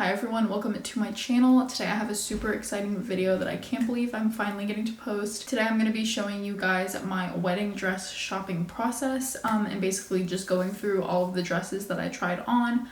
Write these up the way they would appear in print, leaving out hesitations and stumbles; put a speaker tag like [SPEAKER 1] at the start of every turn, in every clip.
[SPEAKER 1] Hi everyone, welcome to my channel. Today I have a super exciting video that I can't believe I'm finally getting to post. Today I'm going to be showing you guys my wedding dress shopping process and basically just going through all of the dresses that I tried on,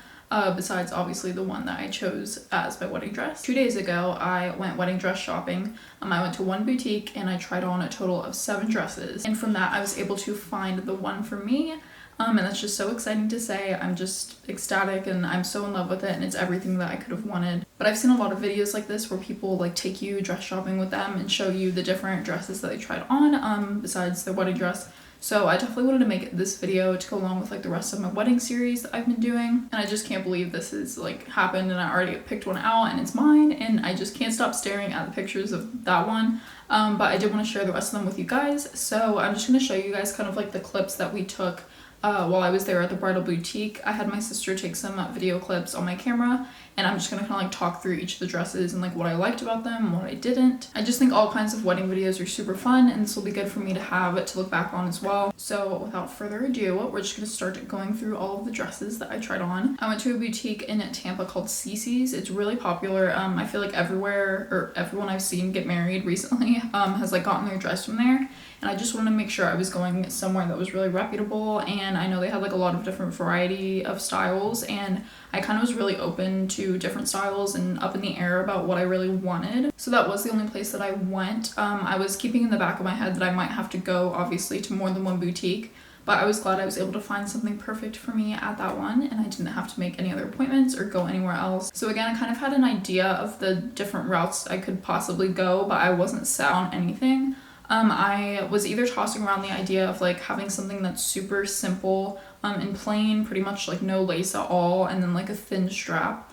[SPEAKER 1] besides obviously the one that I chose as my wedding dress. 2 days ago I went wedding dress shopping. I went to one boutique and I tried on a total of 7 dresses, and from that I was able to find the one for me. And that's just so exciting to say. I'm just ecstatic and I'm so in love with it, and it's everything that I could have wanted. But I've seen a lot of videos like this where people like take you dress shopping with them and show you the different dresses that they tried on besides their wedding dress. So I definitely wanted to make this video to go along with like the rest of my wedding series that I've been doing. And I just can't believe this has like happened and I already picked one out and it's mine, and I just can't stop staring at the pictures of that one. But I did want to share the rest of them with you guys. So I'm just going to show you guys kind of like the clips that we took while I was there at the bridal boutique. I had my sister take some video clips on my camera, and I'm just gonna kind of like talk through each of the dresses and like what I liked about them and what I didn't. I just think all kinds of wedding videos are super fun, and this will be good for me to have it to look back on as well. So without further ado, we're just gonna start going through all of the dresses that I tried on. I went to a boutique in Tampa called Cece's. It's really popular. I feel like everyone I've seen get married recently has like gotten their dress from there. And I just wanted to make sure I was going somewhere that was really reputable, and I know they had like a lot of different variety of styles, and I kind of was really open to different styles and up in the air about what I really wanted. So that was the only place that I went. I was keeping in the back of my head that I might have to go obviously to more than one boutique, but I was glad I was able to find something perfect for me at that one, and I didn't have to make any other appointments or go anywhere else. So again, I kind of had an idea of the different routes I could possibly go, but I wasn't set on anything. I was either tossing around the idea of like having something that's super simple and plain, pretty much like no lace at all, and then like a thin strap,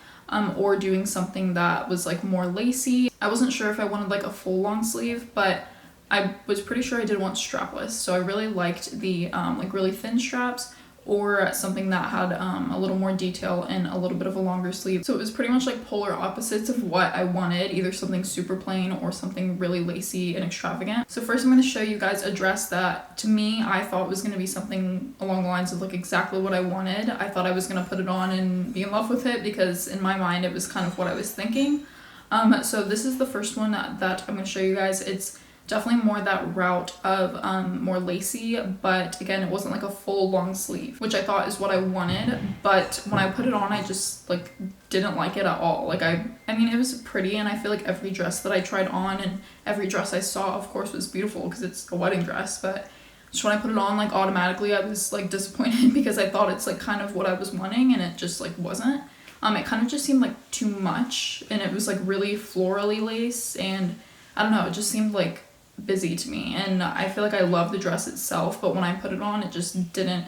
[SPEAKER 1] or doing something that was like more lacy. I wasn't sure if I wanted like a full long sleeve, but I was pretty sure I did want strapless. So I really liked the like really thin straps, or something that had a little more detail and a little bit of a longer sleeve. So it was pretty much like polar opposites of what I wanted, either something super plain or something really lacy and extravagant. So first I'm going to show you guys a dress that to me I thought was going to be something along the lines of like exactly what I wanted. I thought I was going to put it on and be in love with it, because in my mind it was kind of what I was thinking. So this is the first one that I'm going to show you guys. It's definitely more that route of more lacy, but again, it wasn't like a full long sleeve, which I thought is what I wanted. But when I put it on, I just like didn't like it at all. Like I mean, it was pretty, and I feel like every dress that I tried on and every dress I saw, of course, was beautiful because it's a wedding dress. But just when I put it on, like automatically I was like disappointed because I thought it's like kind of what I was wanting, and it just like wasn't. It kind of just seemed like too much, and it was like really florally lace, and I don't know, it just seemed like busy to me. And I feel like I love the dress itself, but when I put it on, it just didn't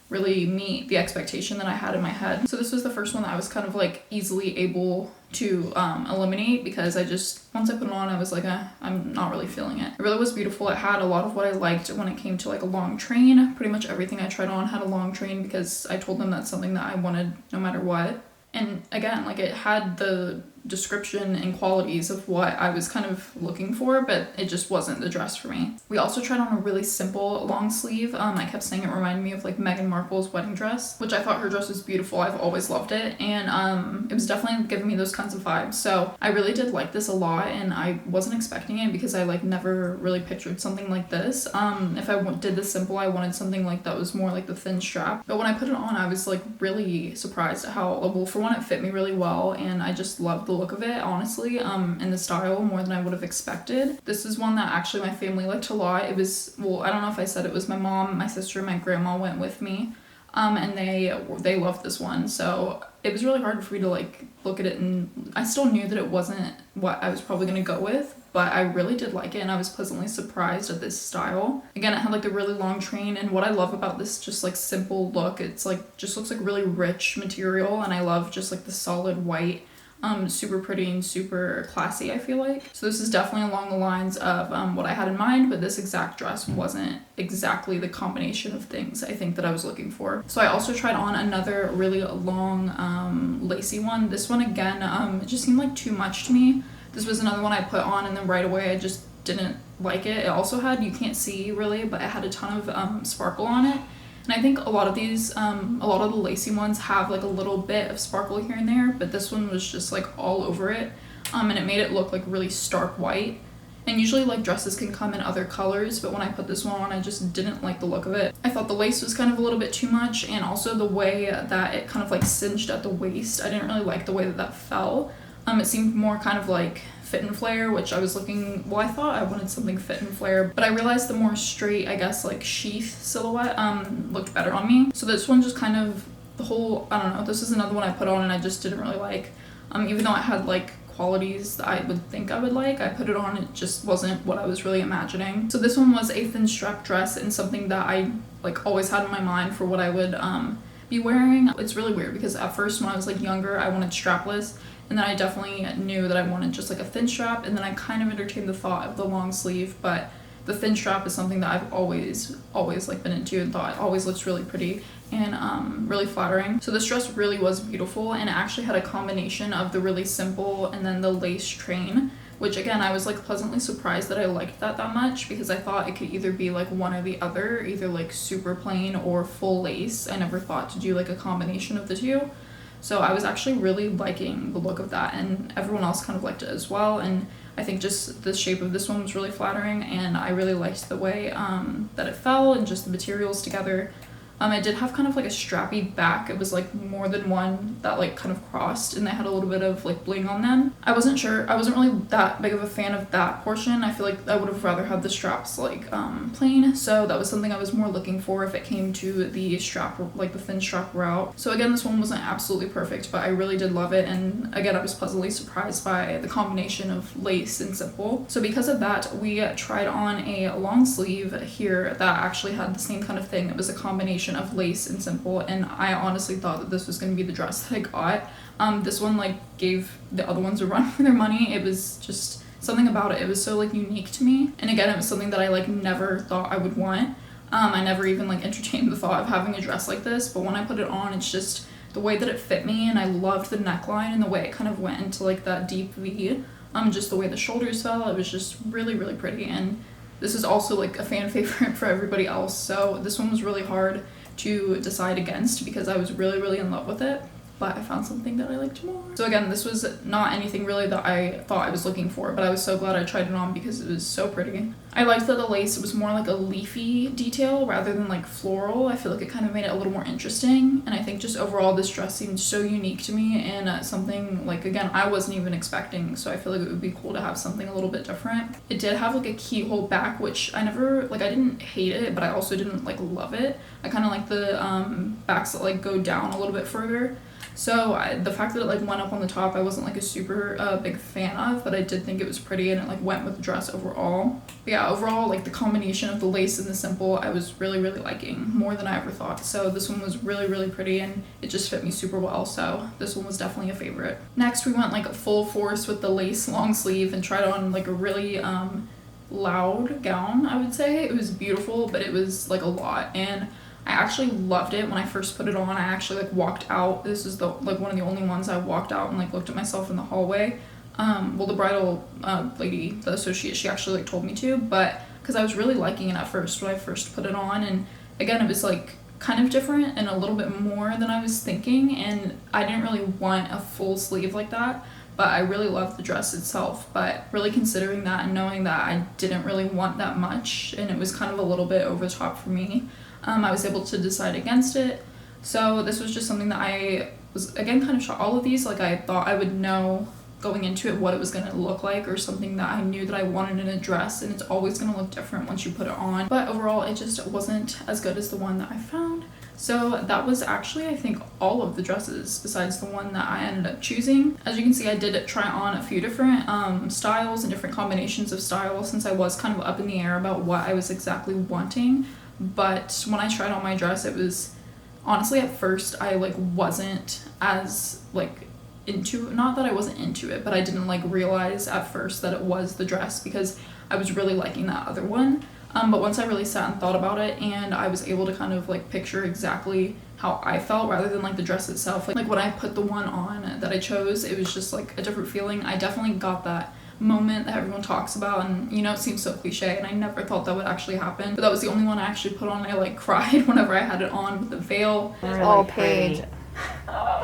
[SPEAKER 1] really meet the expectation that I had in my head. So this was the first one that I was kind of like easily able to eliminate, because I just, once I put it on, I was like, I'm not really feeling it. It really was beautiful. It had a lot of what I liked when it came to like a long train. Pretty much everything I tried on had a long train, because I told them that's something that I wanted no matter what. And again, like it had the description and qualities of what I was kind of looking for, but it just wasn't the dress for me. We also tried on a really simple long sleeve. I kept saying it reminded me of like Meghan Markle's wedding dress, which I thought her dress was beautiful. I've always loved it, and it was definitely giving me those kinds of vibes. So I really did like this a lot, and I wasn't expecting it because I like never really pictured something like this. If I did this simple, I wanted something like that was more like the thin strap. But when I put it on, I was like really surprised at how, well, for one, it fit me really well, and I just loved the look of it, honestly, and the style more than I would have expected. This is one that actually my family liked a lot. It was, well, I don't know if I said it was my mom, my sister, and my grandma went with me, and they loved this one. So it was really hard for me to like look at it, and I still knew that it wasn't what I was probably gonna go with, but I really did like it, and I was pleasantly surprised at this style. Again, it had like a really long train, and what I love about this just like simple look, it's like just looks like really rich material, and I love just like the solid white. Super pretty and super classy, I feel like. So this is definitely along the lines of what I had in mind, but this exact dress wasn't exactly the combination of things I think that I was looking for. So I also tried on another really long lacy one. This one again, it just seemed like too much to me. This was another one I put on, and then right away I just didn't like it. It also had, you can't see really, but it had a ton of sparkle on it. And I think a lot of these, a lot of the lacy ones have like a little bit of sparkle here and there, but this one was just like all over it. And it made it look like really stark white. And usually like dresses can come in other colors, but when I put this one on, I just didn't like the look of it. I thought the lace was kind of a little bit too much, and also the way that it kind of like cinched at the waist. I didn't really like the way that that fell. It seemed more kind of like fit and flare, which I was looking, well, I thought I wanted something fit and flare, but I realized the more straight, I guess, like sheath silhouette looked better on me. So this one just kind of, the whole, I don't know, this is another one I put on and I just didn't really like. Even though it had like qualities that I would think I would like, I put it on, it just wasn't what I was really imagining. So this one was a thin strap dress and something that I like always had in my mind for what I would be wearing. It's really weird because at first when I was like younger, I wanted strapless, and then I definitely knew that I wanted just like a thin strap, and then I kind of entertained the thought of the long sleeve, but the thin strap is something that I've always like been into and thought always looks really pretty and really flattering. So this dress really was beautiful, and it actually had a combination of the really simple and then the lace train, which again, I was like pleasantly surprised that I liked that much, because I thought it could either be like one or the other, either like super plain or full lace. I never thought to do like a combination of the two. So I was actually really liking the look of that, and everyone else kind of liked it as well. And I think just the shape of this one was really flattering, and I really liked the way that it fell and just the materials together. It did have kind of like a strappy back. It was like more than one that like kind of crossed, and they had a little bit of like bling on them. I wasn't really that big of a fan of that portion. I feel like I would have rather had the straps like plain, so that was something I was more looking for if it came to the strap, like the thin strap route. So again, this one wasn't absolutely perfect, but I really did love it, and again, I was pleasantly surprised by the combination of lace and simple. So because of that, we tried on a long sleeve here that actually had the same kind of thing. It was a combination of lace and simple, and I honestly thought that this was going to be the dress that I got. This one like gave the other ones a run for their money. It was just something about it. It was so like unique to me, and again, it was something that I like never thought I would want. I never even like entertained the thought of having a dress like this, but when I put it on, it's just the way that it fit me, and I loved the neckline and the way it kind of went into like that deep V. Just the way the shoulders fell, it was just really, really pretty. And this is also like a fan favorite for everybody else, so this one was really hard to decide against because I was really, really in love with it, but I found something that I liked more. So again, this was not anything really that I thought I was looking for, but I was so glad I tried it on because it was so pretty. I liked that the lace was more like a leafy detail rather than like floral. I feel like it kind of made it a little more interesting, and I think just overall this dress seemed so unique to me, and something like, again, I wasn't even expecting, so I feel like it would be cool to have something a little bit different. It did have like a keyhole back, which I never, like, I didn't hate it, but I also didn't like love it. I kind of like the backs that like go down a little bit further. So the fact that it like went up on the top, I wasn't like a super big fan of, but I did think it was pretty, and it like went with the dress overall. But yeah, overall, like the combination of the lace and the simple, I was really, really liking more than I ever thought. So this one was really, really pretty, and it just fit me super well. So this one was definitely a favorite. Next, we went like full force with the lace long sleeve and tried on like a really loud gown, I would say. It was beautiful, but it was like a lot, and I actually loved it when I first put it on. I actually like walked out. This is the like one of the only ones I walked out and like looked at myself in the hallway. Well, the bridal lady, the associate, she actually like told me to, but because I was really liking it at first when I first put it on, and again, it was like kind of different and a little bit more than I was thinking, and I didn't really want a full sleeve like that, but I really loved the dress itself. But really considering that and knowing that I didn't really want that much, and it was kind of a little bit over the top for me, I was able to decide against it. So this was just something that I was, again, kind of shocked. All of these, like, I thought I would know going into it what it was going to look like, or something that I knew that I wanted in a dress, and it's always going to look different once you put it on. But overall, it just wasn't as good as the one that I found. So that was actually, I think, all of the dresses besides the one that I ended up choosing. As you can see, I did try on a few different styles and different combinations of styles, since I was kind of up in the air about what I was exactly wanting. But when I tried on my dress, it was honestly, at first I like wasn't as like into it. Not that I wasn't into it, but I didn't like realize at first that it was the dress because I was really liking that other one. But once I really sat and thought about it, and I was able to kind of like picture exactly how I felt rather than like the dress itself, like when I put the one on that I chose, it was just like a different feeling. I definitely got that moment that everyone talks about, and you know, it seems so cliche and I never thought that would actually happen, but that was the only one I actually put on. I like cried whenever I had it on with the veil.
[SPEAKER 2] Really
[SPEAKER 3] Oh,
[SPEAKER 2] pretty.
[SPEAKER 3] Paige.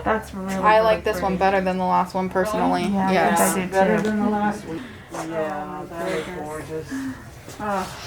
[SPEAKER 2] That's really
[SPEAKER 3] I like this
[SPEAKER 2] pretty.
[SPEAKER 3] one better than the last one personally.
[SPEAKER 2] Yeah,
[SPEAKER 3] Yes.
[SPEAKER 2] I did
[SPEAKER 4] Better
[SPEAKER 2] too.
[SPEAKER 4] than the last one.
[SPEAKER 2] Yeah,
[SPEAKER 4] Yeah, that is gorgeous.
[SPEAKER 2] Oh,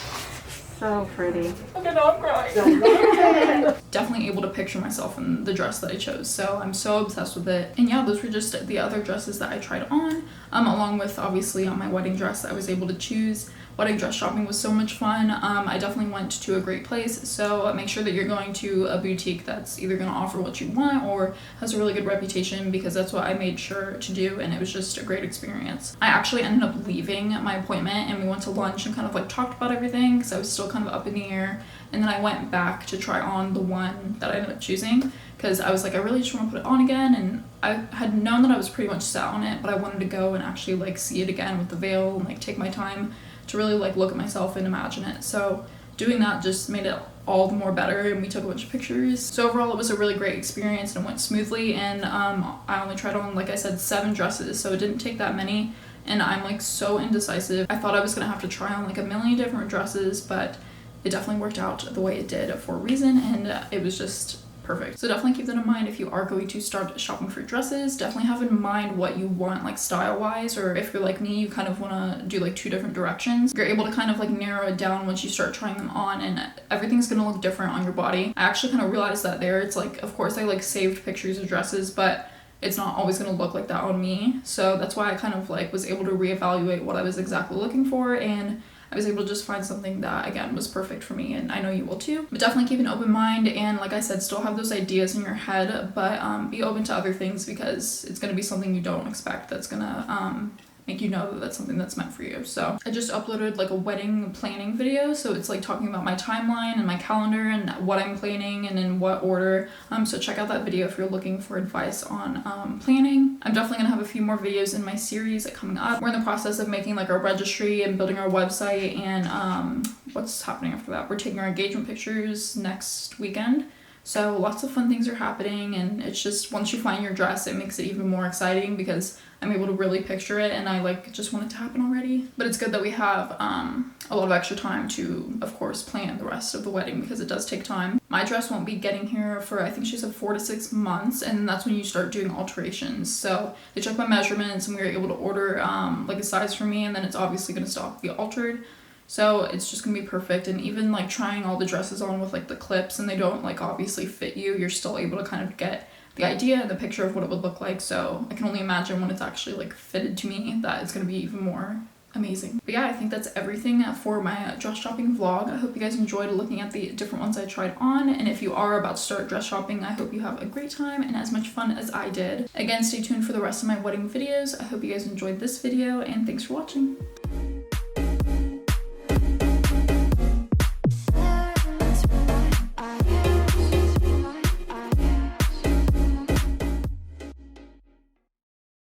[SPEAKER 2] so pretty.
[SPEAKER 1] Okay, now I'm crying. Definitely able to picture myself in the dress that I chose, so I'm so obsessed with it. And yeah, those were just the other dresses that I tried on, along with obviously on my wedding dress that I was able to choose. Wedding dress shopping was so much fun. I definitely went to a great place, so make sure that you're going to a boutique that's either going to offer what you want or has a really good reputation, because that's what I made sure to do, and it was just a great experience. I actually ended up leaving my appointment and we went to lunch and kind of like talked about everything because I was still kind of up in the air, and then I went back to try on the one that I ended up choosing because I was like, I really just want to put it on again, and I had known that I was pretty much set on it, but I wanted to go and actually like see it again with the veil and like take my time to really like look at myself and imagine it. So doing that just made it all the more better, and we took a bunch of pictures. So overall it was a really great experience and it went smoothly, and I only tried on, like I said, 7 dresses, so it didn't take that many, and I'm like so indecisive. I thought I was gonna have to try on like a million different dresses, but it definitely worked out the way it did for a reason, and it was just perfect. So definitely keep that in mind if you are going to start shopping for dresses. Definitely have in mind what you want like style wise, or if you're like me, you kind of want to do like 2 different directions. You're able to kind of like narrow it down once you start trying them on, and everything's gonna look different on your body. I actually kind of realized that there. It's like, of course I like saved pictures of dresses, but it's not always going to look like that on me. So that's why I kind of like was able to reevaluate what I was exactly looking for, and I was able to just find something that again was perfect for me, and I know you will too. But definitely keep an open mind, and like I said, still have those ideas in your head, but be open to other things, because it's going to be something you don't expect that's going to make you know that that's something that's meant for you. So I just uploaded like a wedding planning video, so it's like talking about my timeline and my calendar and what I'm planning and in what order. So check out that video if you're looking for advice on planning. I'm definitely gonna have a few more videos in my series coming up. We're in the process of making like our registry and building our website, and what's happening after that? We're taking our engagement pictures next weekend. So lots of fun things are happening, and it's just once you find your dress, it makes it even more exciting because I'm able to really picture it, and I like just want it to happen already. But it's good that we have a lot of extra time to, of course, plan the rest of the wedding, because it does take time. My dress won't be getting here for, I think she said 4 to 6 months, and that's when you start doing alterations. So they check my measurements, and we were able to order like a size for me, and then it's obviously going to stop be altered. So it's just gonna be perfect. And even like trying all the dresses on with like the clips, and they don't like obviously fit you, you're still able to kind of get the idea and the picture of what it would look like. So I can only imagine when it's actually like fitted to me that it's gonna be even more amazing. But yeah, I think that's everything for my dress shopping vlog. I hope you guys enjoyed looking at the different ones I tried on, and if you are about to start dress shopping, I hope you have a great time and as much fun as I did. Again, stay tuned for the rest of my wedding videos. I hope you guys enjoyed this video, and thanks for watching.